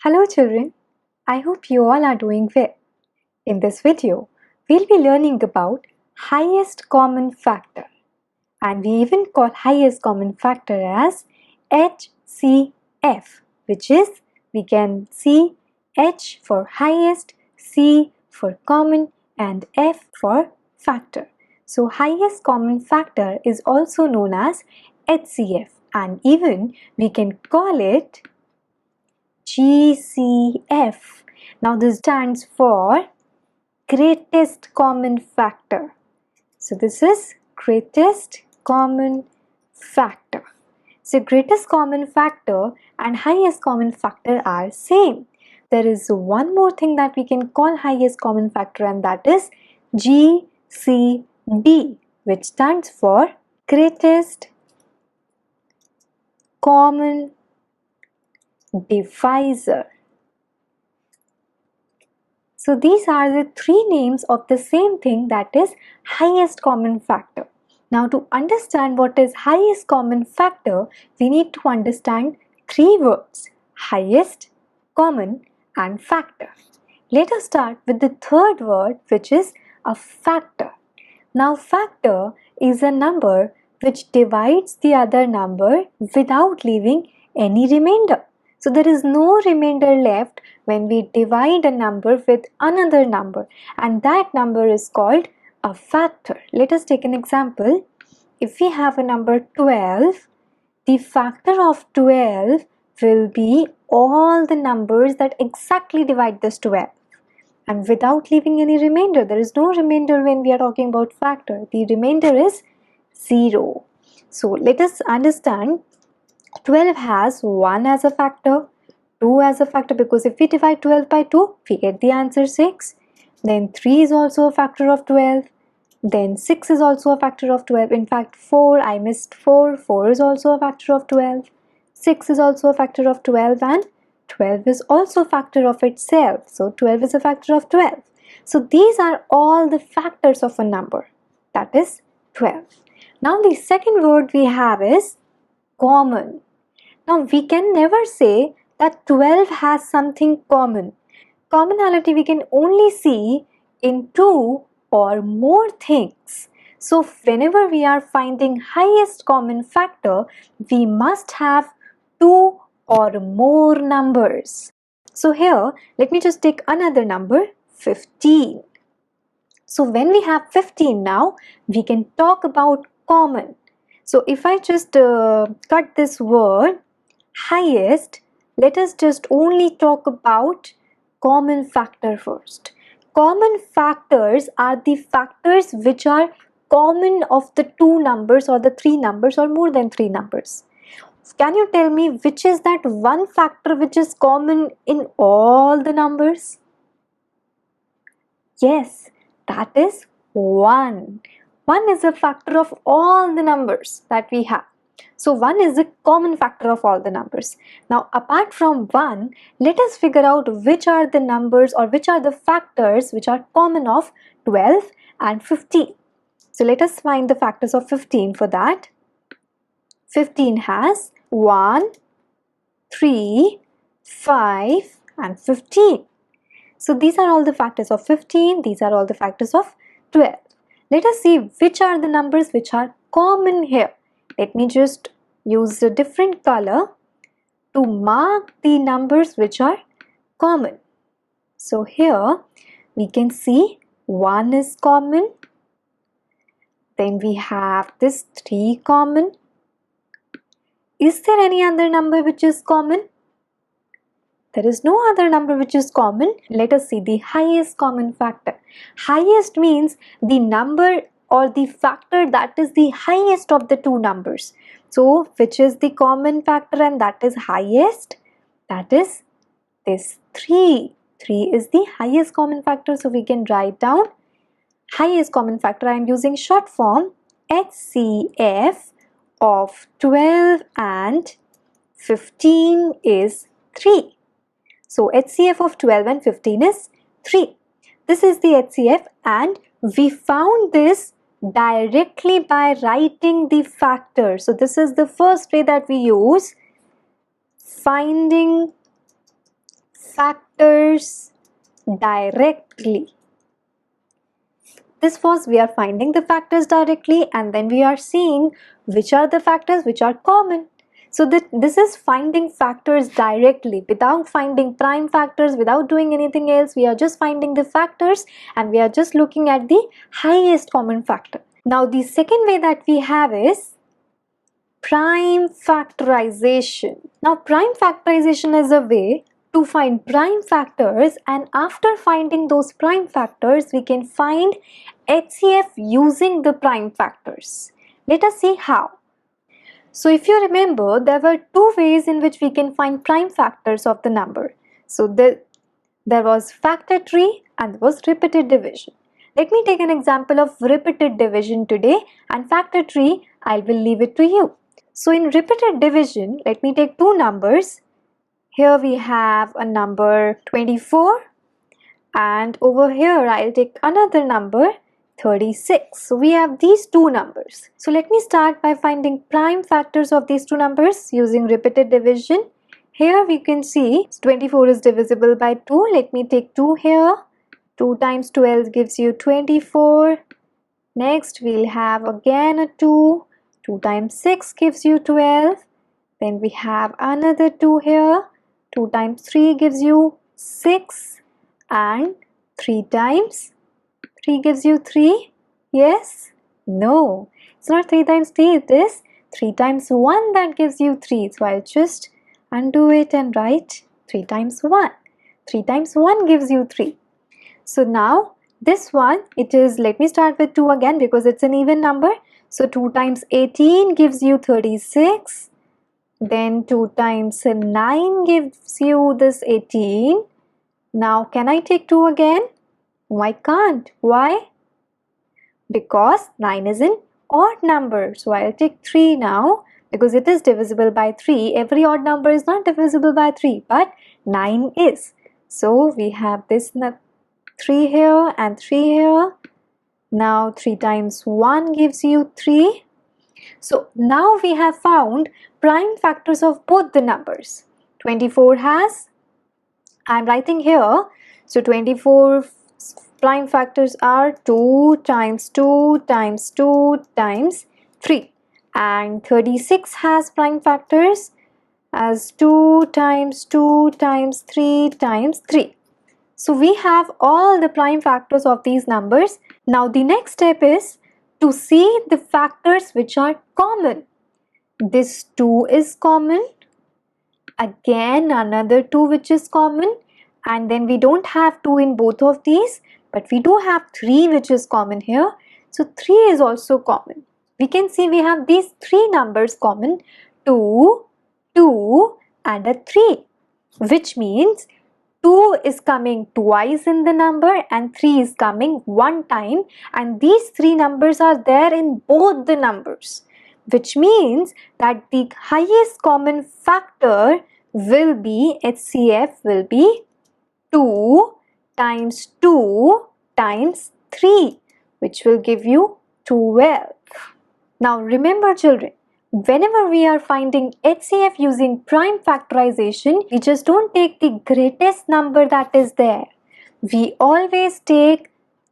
Hello children, I hope you all are doing well. In this video, we'll be learning about highest common factor, and we even call highest common factor as HCF, which is we can see H for highest, C for common and F for factor. So highest common factor is also known as HCF, and even we can call it GCF. Now this stands for greatest common factor. So this is greatest common factor. So greatest common factor and highest common factor are same. There is one more thing that we can call highest common factor, and that is GCD, which stands for greatest common divisor. So these are the three names of the same thing, that is highest common factor. Now to understand what is highest common factor, we need to understand three words: highest, common and factor. Let us start with the third word, which is a factor. Now factor is a number which divides the other number without leaving any remainder. So there is no remainder left when we divide a number with another number, and that number is called a factor. Let us take an example. If we have a number 12, the factor of 12 will be all the numbers that exactly divide this 12, and without leaving any remainder. There is no remainder when we are talking about factor. The remainder is 0. So let us understand 12 has 1 as a factor, 2 as a factor, because if we divide 12 by 2, we get the answer 6. Then 3 is also a factor of 12. Then 6 is also a factor of 12. In fact, 4, I missed 4. 4 is also a factor of 12. 6 is also a factor of 12, and 12 is also a factor of itself. So 12 is a factor of 12. So these are all the factors of a number, that is 12. Now the second word we have is common. Now we can never say that 12 has something common. Commonality we can only see in two or more things. So whenever we are finding highest common factor, we must have two or more numbers. So here, let me just take another number, 15. So when we have 15 now, we can talk about common. So if I just cut this word highest, let us just only talk about common factor first. Common factors are the factors which are common of the two numbers or the three numbers or more than three numbers. Can you tell me which is that one factor which is common in all the numbers? Yes, that is 1. 1 is a factor of all the numbers that we have. So 1 is a common factor of all the numbers. Now apart from 1, let us figure out which are the numbers or which are the factors which are common of 12 and 15. So let us find the factors of 15 for that. 15 has 1, 3, 5 and 15. So these are all the factors of 15, these are all the factors of 12. Let us see which are the numbers which are common here. Let me just use a different color to mark the numbers which are common. So here we can see 1 is common, then we have this 3 common. Is there any other number which is common? There is no other number which is common. Let us see the highest common factor. Highest means the number or the factor that is the highest of the two numbers. So which is the common factor and that is highest? That is this 3. 3 is the highest common factor. So we can write down highest common factor. I am using short form HCF of 12 and 15 is 3. So HCF of 12 and 15 is 3. This is the HCF, and we found this directly by writing the factor. So this is the first way that we use finding factors directly. This was, we are finding the factors directly, and then we are seeing which are the factors which are common. So this is finding factors directly without finding prime factors, without doing anything else. We are just finding the factors and we are just looking at the highest common factor. Now the second way that we have is prime factorization. Now prime factorization is a way to find prime factors, and after finding those prime factors we can find HCF using the prime factors. Let us see how. So if you remember, there were two ways in which we can find prime factors of the number. So there was factor tree and there was repeated division. Let me take an example of repeated division today, and factor tree I will leave it to you. So in repeated division, let me take two numbers. Here we have a number 24, and over here I'll take another number 36. So we have these two numbers. So let me start by finding prime factors of these two numbers using repeated division. Here we can see 24 is divisible by 2. Let me take 2 here. 2 times 12 gives you 24. Next we'll have again a 2. 2 times 6 gives you 12. Then we have another 2 here. 2 times 3 gives you 6. And 3 times 3 gives you 3. Yes? No. It's not 3 times 3. It is 3 times 1 that gives you 3. So I'll just undo it and write 3 times 1. 3 times 1 gives you 3. So now this one, it is, let me start with 2 again because it's an even number. So 2 times 18 gives you 36. Then 2 times 9 gives you this 18. Now can I take 2 again? No, I can't. Why? Because 9 is an odd number. So I'll take 3 now because it is divisible by 3. Every odd number is not divisible by 3, but 9 is. So we have this 3 here and 3 here. Now 3 times 1 gives you 3. So now we have found prime factors of both the numbers. 24 has, I'm writing here, so 24 prime factors are 2 times 2 times 2 times 3, and 36 has prime factors as 2 times 2 times 3 times 3. So we have all the prime factors of these numbers. Now the next step is to see the factors which are common. This 2 is common, again another 2 which is common, and then we don't have 2 in both of these, but we do have 3 which is common here. So 3 is also common. We can see we have these 3 numbers common, 2, 2 and a 3, which means 2 is coming twice in the number and 3 is coming one time, and these 3 numbers are there in both the numbers, which means that the highest common factor will be, HCF will be 2 times 2 times 3, which will give you 12. Now remember children, whenever we are finding HCF using prime factorization, we just don't take the greatest number that is there. We always take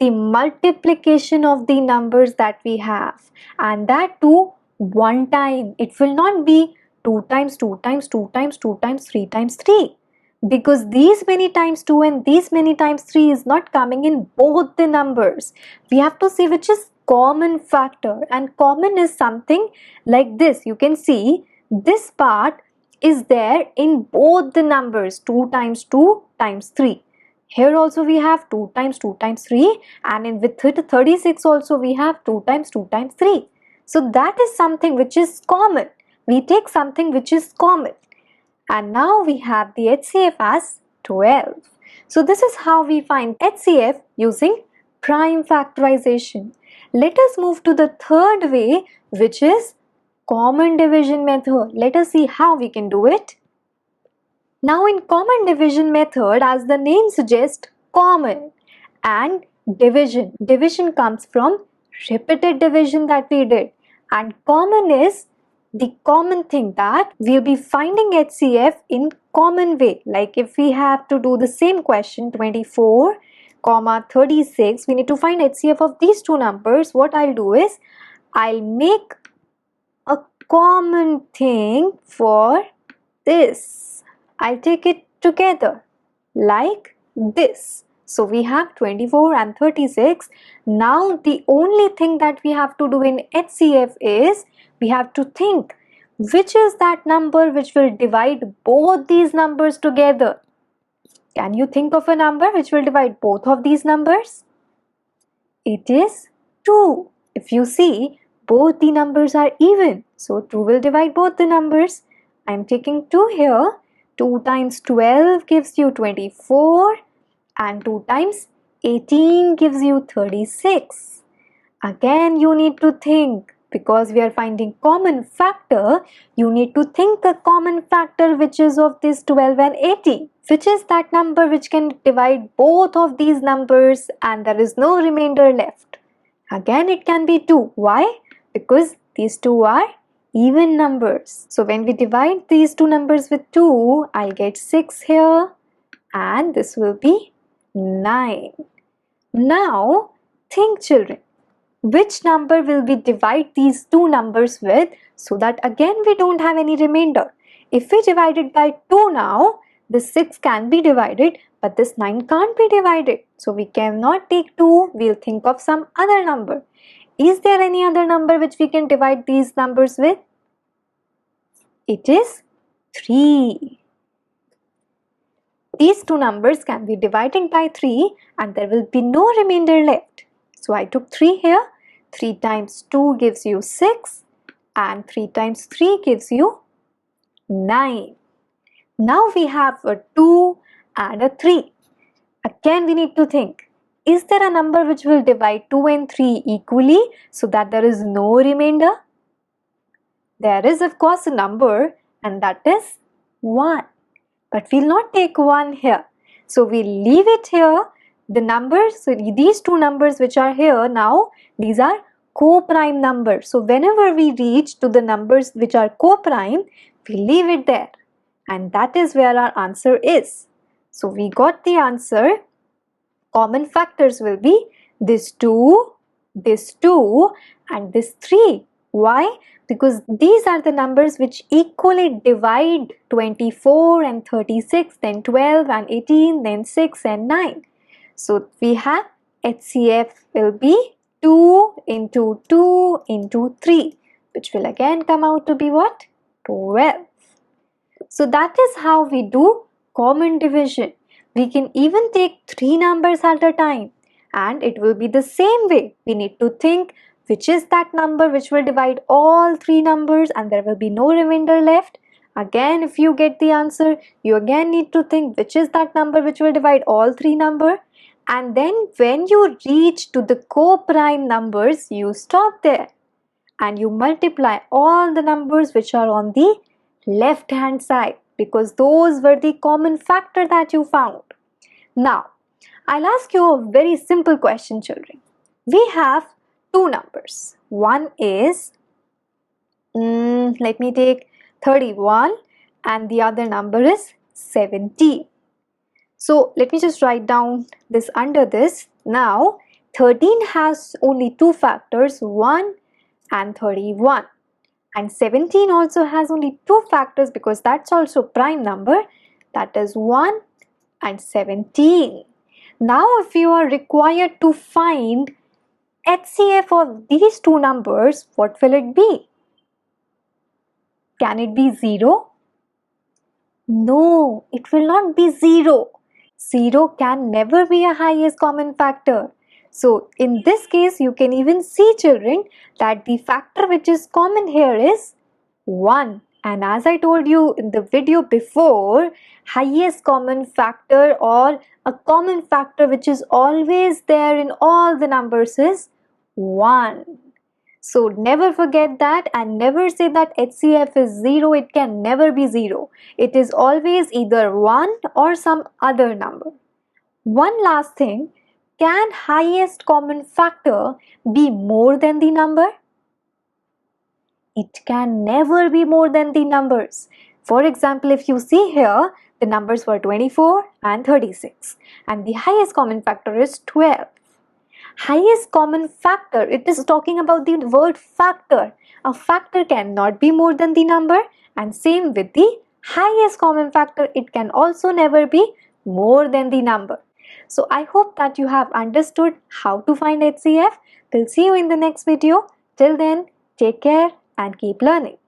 the multiplication of the numbers that we have, and that too one time. It will not be 2 times 2 times 2 times 2 times 3 times 3, because these many times 2 and these many times 3 is not coming in both the numbers. We have to see which is common factor, and common is something like this. You can see this part is there in both the numbers, 2 times 2 times 3. Here also we have 2 times 2 times 3, and in with 36 also we have 2 times 2 times 3. So that is something which is common. We take something which is common, and now we have the HCF as 12. So this is how we find HCF using prime factorization. Let us move to the third way, which is common division method. Let us see how we can do it. Now in common division method, as the name suggests, common and division. Division comes from repeated division that we did, and common is the common thing, that we'll be finding HCF in common way. Like if we have to do the same question 24, 36, we need to find HCF of these two numbers. What I'll do is I'll make a common thing for this. I'll take it together like this. So we have 24 and 36. Now the only thing that we have to do in HCF is we have to think which is that number which will divide both these numbers together. Can you think of a number which will divide both of these numbers? It is 2. If you see, both the numbers are even. So 2 will divide both the numbers. I am taking 2 here. 2 times 12 gives you 24 and 2 times 18 gives you 36. Again you need to think, because we are finding common factor, you need to think the common factor which is of this 12 and 18. Which is that number which can divide both of these numbers and there is no remainder left? Again it can be 2. Why? Because these two are even numbers. So when we divide these two numbers with 2, I'll get 6 here and this will be 9. Now think, children, which number will we divide these two numbers with so that again we don't have any remainder? If we divide it by 2 now, this 6 can be divided, but this 9 can't be divided. So we cannot take 2, we'll think of some other number. Is there any other number which we can divide these numbers with? It is 3. These two numbers can be divided by 3 and there will be no remainder left. So I took 3 here. 3 times 2 gives you 6 and 3 times 3 gives you 9. Now we have a 2 and a 3. Again we need to think, is there a number which will divide 2 and 3 equally so that there is no remainder? There is of course a number and that is 1. But we'll not take 1 here. So we'll leave it here. The numbers, so these two numbers which are here now, these are co-prime numbers. So whenever we reach to the numbers which are co-prime, we leave it there. And that is where our answer is. So we got the answer. Common factors will be this 2, and this 3. Why? Because these are the numbers which equally divide 24 and 36, then 12 and 18, then 6 and 9. So we have HCF will be 2 into 2 into 3, which will again come out to be what? 12. So that is how we do common division. We can even take 3 numbers at a time and it will be the same way. We need to think which is that number which will divide all 3 numbers and there will be no remainder left. Again, if you get the answer, you again need to think which is that number which will divide all 3 numbers. And then when you reach to the co-prime numbers, you stop there and you multiply all the numbers which are on the left hand side, because those were the common factor that you found. Now, I'll ask you a very simple question, children. We have two numbers. One is, let me take 31 and the other number is 17. So let me just write down this under this. Now 13 has only two factors, 1 and 31. And 17 also has only two factors because that's also prime number, that is 1 and 17. Now if you are required to find HCF of these two numbers, what will it be? Can it be 0? No, it will not be 0. 0 can never be a highest common factor. So in this case, you can even see, children, that the factor which is common here is 1. And as I told you in the video before, highest common factor or a common factor which is always there in all the numbers is 1. So never forget that and never say that HCF is 0. It can never be 0. It is always either 1 or some other number. One last thing, can highest common factor be more than the number? it can never be more than the numbers. For example, if you see here, the numbers were 24 and 36 and the highest common factor is 12. Highest common factor, it is talking about the word factor. A factor cannot be more than the number, and same with the highest common factor, it can also never be more than the number. So I hope that you have understood how to find HCF. We'll see you in the next video. Till then, take care and keep learning.